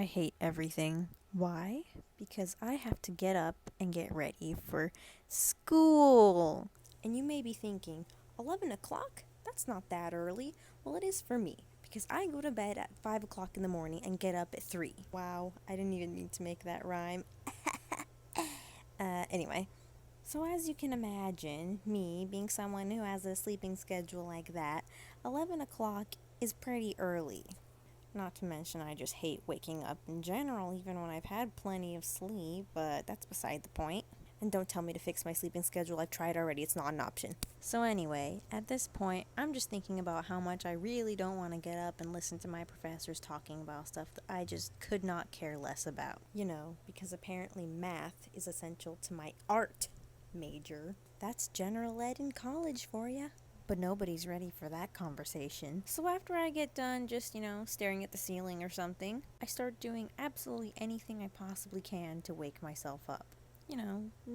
I hate everything. Why? Because I have to get up and get ready for school. And you may be thinking, 11 o'clock? That's not that early. Well, it is for me, because I go to bed at 5 o'clock in the morning and get up at 3. Wow, I didn't even mean to make that rhyme. Anyway. So, as you can imagine, me being someone who has a sleeping schedule like that, 11 o'clock is pretty early. Not to mention, I just hate waking up in general, even when I've had plenty of sleep, but that's beside the point. And don't tell me to fix my sleeping schedule, I've tried already, it's not an option. So, anyway, at this point, I'm just thinking about how much I really don't want to get up and listen to my professors talking about stuff that I just could not care less about. You know, because apparently math is essential to my art major. That's general ed in college for ya. But nobody's ready for that conversation. So after I get done just, staring at the ceiling or something, I start doing absolutely anything I possibly can to wake myself up.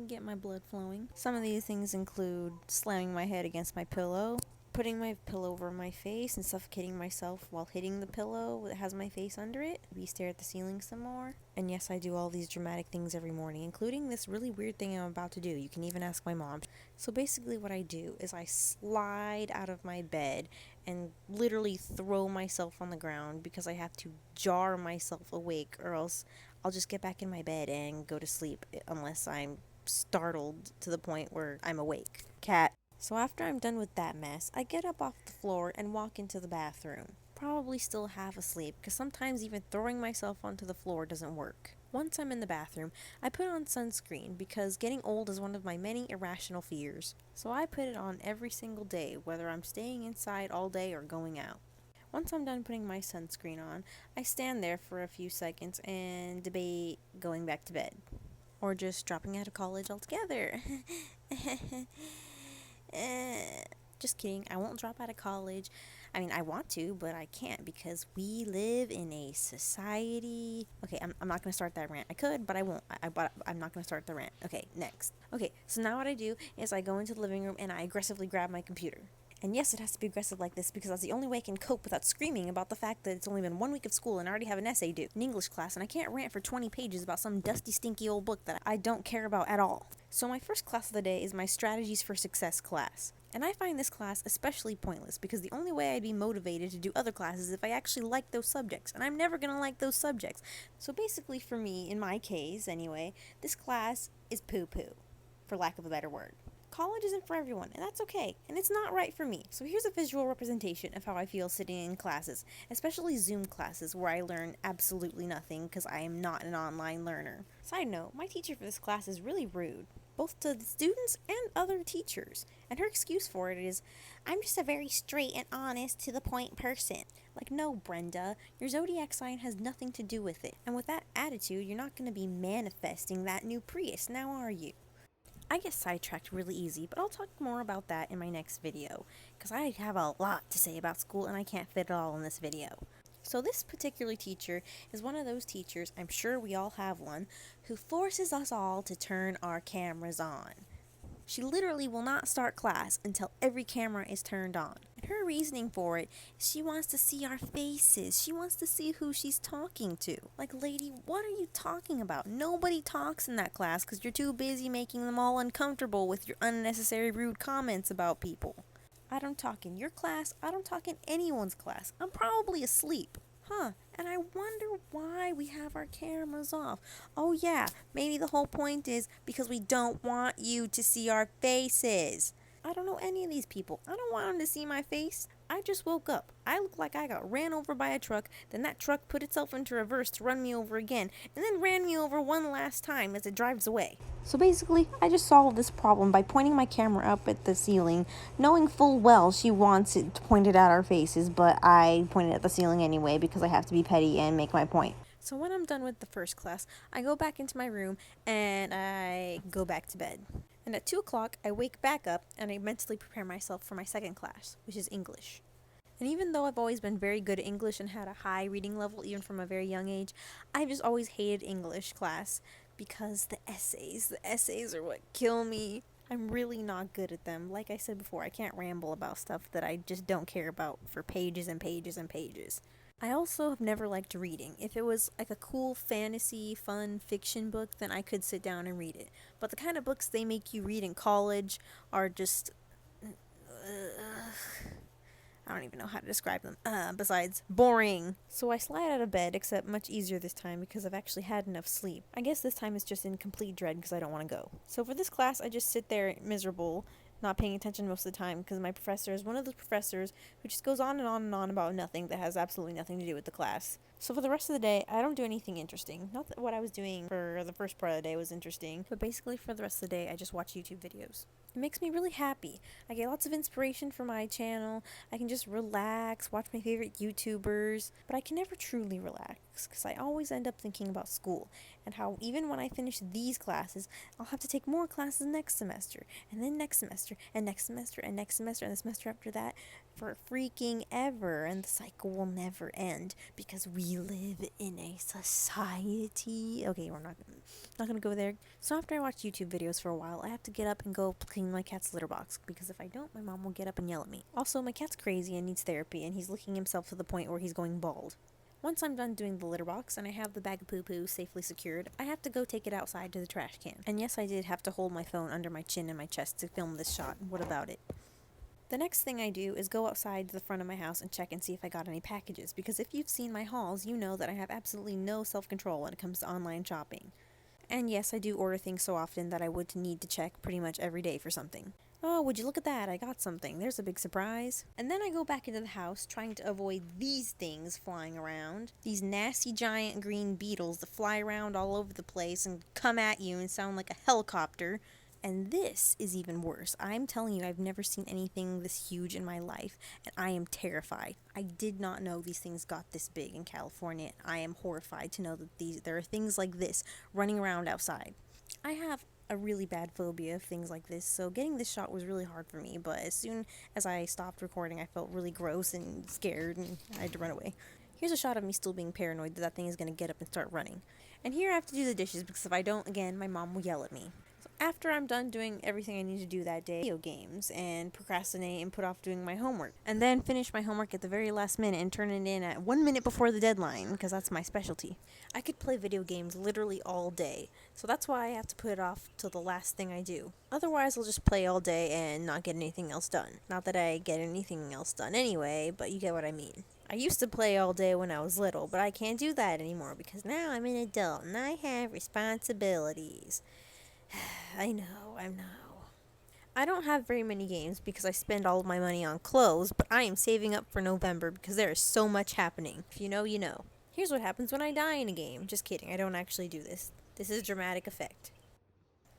Get my blood flowing. Some of these things include slamming my head against my pillow, putting my pillow over my face and suffocating myself while hitting the pillow that has my face under it. We stare at the ceiling some more. And yes, I do all these dramatic things every morning, including this really weird thing I'm about to do. You can even ask my mom. So basically what I do is I slide out of my bed and literally throw myself on the ground because I have to jar myself awake, or else I'll just get back in my bed and go to sleep unless I'm startled to the point where I'm awake. Cat. So after I'm done with that mess, I get up off the floor and walk into the bathroom. Probably still half asleep, because sometimes even throwing myself onto the floor doesn't work. Once I'm in the bathroom, I put on sunscreen because getting old is one of my many irrational fears. So I put it on every single day, whether I'm staying inside all day or going out. Once I'm done putting my sunscreen on, I stand there for a few seconds and debate going back to bed. Or just dropping out of college altogether. Just kidding. I won't drop out of college. I mean, I want to, but I can't because we live in a society. Okay, I'm not going to start that rant. I could, but I won't. But I'm not going to start the rant. Okay, next. Okay, so now what I do is I go into the living room and I aggressively grab my computer. And yes, it has to be aggressive like this because that's the only way I can cope without screaming about the fact that it's only been 1 week of school and I already have an essay due in English class, and I can't rant for 20 pages about some dusty, stinky old book that I don't care about at all. So my first class of the day is my Strategies for Success class. And I find this class especially pointless because the only way I'd be motivated to do other classes is if I actually like those subjects, and I'm never going to like those subjects. So basically for me, in my case anyway, this class is poo-poo, for lack of a better word. College isn't for everyone, and that's okay, and it's not right for me. So here's a visual representation of how I feel sitting in classes, especially Zoom classes where I learn absolutely nothing because I am not an online learner. Side note, my teacher for this class is really rude, both to the students and other teachers, and her excuse for it is, I'm just a very straight and honest, to the point person. Like, no, Brenda, your zodiac sign has nothing to do with it, and with that attitude, you're not going to be manifesting that new Prius, now are you? I get sidetracked really easy, but I'll talk more about that in my next video, because I have a lot to say about school and I can't fit it all in this video. So this particular teacher is one of those teachers, I'm sure we all have one, who forces us all to turn our cameras on. She literally will not start class until every camera is turned on. And her reasoning for it is she wants to see our faces. She wants to see who she's talking to. Like, lady, what are you talking about? Nobody talks in that class because you're too busy making them all uncomfortable with your unnecessary rude comments about people. I don't talk in your class. I don't talk in anyone's class. I'm probably asleep. Huh, and I wonder why we have our cameras off. Oh yeah, maybe the whole point is because we don't want you to see our faces. I don't know any of these people. I don't want them to see my face. I just woke up. I look like I got ran over by a truck, then that truck put itself into reverse to run me over again, and then ran me over one last time as it drives away. So basically, I just solved this problem by pointing my camera up at the ceiling, knowing full well she wants it pointed at our faces, but I pointed at the ceiling anyway because I have to be petty and make my point. So when I'm done with the first class, I go back into my room and I go back to bed. And at 2 o'clock, I wake back up and I mentally prepare myself for my second class, which is English. And even though I've always been very good at English and had a high reading level even from a very young age, I've just always hated English class because the essays are what kill me. I'm really not good at them. Like I said before, I can't ramble about stuff that I just don't care about for pages and pages and pages. I also have never liked reading. If it was like a cool fantasy, fun fiction book, then I could sit down and read it. But the kind of books they make you read in college are just. I don't even know how to describe them. Besides, boring. So I slide out of bed, except much easier this time because I've actually had enough sleep. I guess this time is just in complete dread because I don't want to go. So for this class, I just sit there miserable, not paying attention most of the time because my professor is one of those professors who just goes on and on and on about nothing that has absolutely nothing to do with the class. So for the rest of the day, I don't do anything interesting. Not that what I was doing for the first part of the day was interesting, but basically for the rest of the day, I just watch YouTube videos. It makes me really happy. I get lots of inspiration from my channel. I can just relax, watch my favorite YouTubers, but I can never truly relax because I always end up thinking about school and how even when I finish these classes, I'll have to take more classes next semester, and then next semester, and next semester, and next semester, and the semester after that for freaking ever, and the cycle will never end because we live in a society. Okay, we're not gonna go there. So after I watch YouTube videos for a while, I have to get up and go clean my cat's litter box because if I don't, my mom will get up and yell at me. Also, my cat's crazy and needs therapy, and he's licking himself to the point where he's going bald. Once I'm done doing the litter box and I have the bag of poo-poo safely secured, I have to go take it outside to the trash can. And yes, I did have to hold my phone under my chin and my chest to film this shot. What about it? The next thing I do is go outside to the front of my house and check and see if I got any packages, because if you've seen my hauls, you know that I have absolutely no self-control when it comes to online shopping. And yes, I do order things so often that I would need to check pretty much every day for something. Oh, would you look at that? I got something. There's a big surprise. And then I go back into the house trying to avoid these things flying around. These nasty giant green beetles that fly around all over the place and come at you and sound like a helicopter. And this is even worse. I'm telling you, I've never seen anything this huge in my life, and I am terrified. I did not know these things got this big in California. I am horrified to know that there are things like this running around outside. I have a really bad phobia of things like this, so getting this shot was really hard for me, but as soon as I stopped recording, I felt really gross and scared, and I had to run away. Here's a shot of me still being paranoid that thing is going to get up and start running. And here I have to do the dishes, because if I don't, again, my mom will yell at me. After I'm done doing everything I need to do that day, video games, and procrastinate and put off doing my homework. And then finish my homework at the very last minute and turn it in at 1 minute before the deadline, because that's my specialty. I could play video games literally all day, so that's why I have to put it off till the last thing I do. Otherwise, I'll just play all day and not get anything else done. Not that I get anything else done anyway, but you get what I mean. I used to play all day when I was little, but I can't do that anymore because now I'm an adult and I have responsibilities. I know. I don't have very many games because I spend all of my money on clothes, but I am saving up for November because there is so much happening. If you know, you know. Here's what happens when I die in a game. Just kidding, I don't actually do this. This is dramatic effect.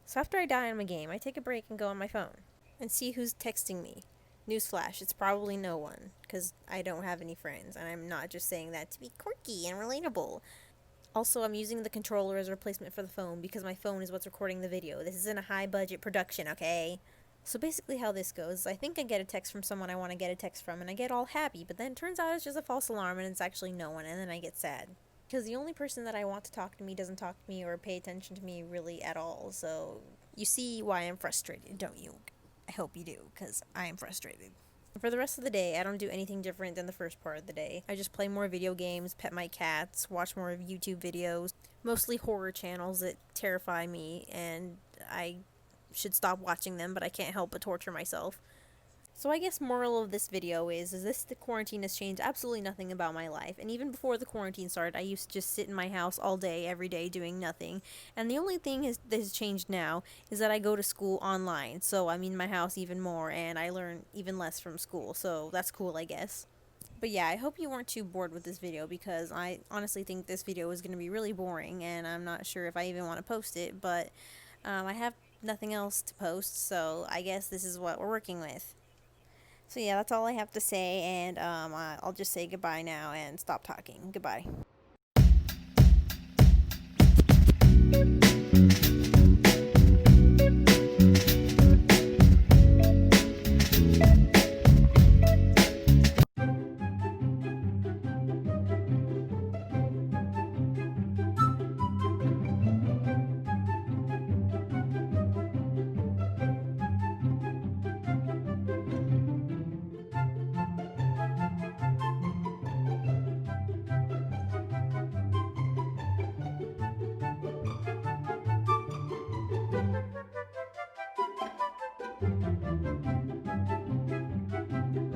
So after I die in my game, I take a break and go on my phone and see who's texting me. Newsflash, it's probably no one because I don't have any friends, and I'm not just saying that to be quirky and relatable. Also, I'm using the controller as a replacement for the phone because my phone is what's recording the video. This isn't a high-budget production, okay? So basically how this goes, I think I get a text from someone I want to get a text from, and I get all happy, but then it turns out it's just a false alarm and it's actually no one, and then I get sad. Because the only person that I want to talk to me doesn't talk to me or pay attention to me really at all, so you see why I'm frustrated, don't you? I hope you do, because I am frustrated. For the rest of the day, I don't do anything different than the first part of the day. I just play more video games, pet my cats, watch more of YouTube videos, mostly horror channels that terrify me, and I should stop watching them, but I can't help but torture myself. So I guess moral of this video is the quarantine has changed absolutely nothing about my life. And even before the quarantine started, I used to just sit in my house all day, every day, doing nothing. And the only thing that has changed now is that I go to school online. So I'm in my house even more, and I learn even less from school. So that's cool, I guess. But yeah, I hope you weren't too bored with this video, because I honestly think this video is going to be really boring, and I'm not sure if I even want to post it. But I have nothing else to post, so I guess this is what we're working with. So yeah, that's all I have to say, and I'll just say goodbye now and stop talking. Goodbye.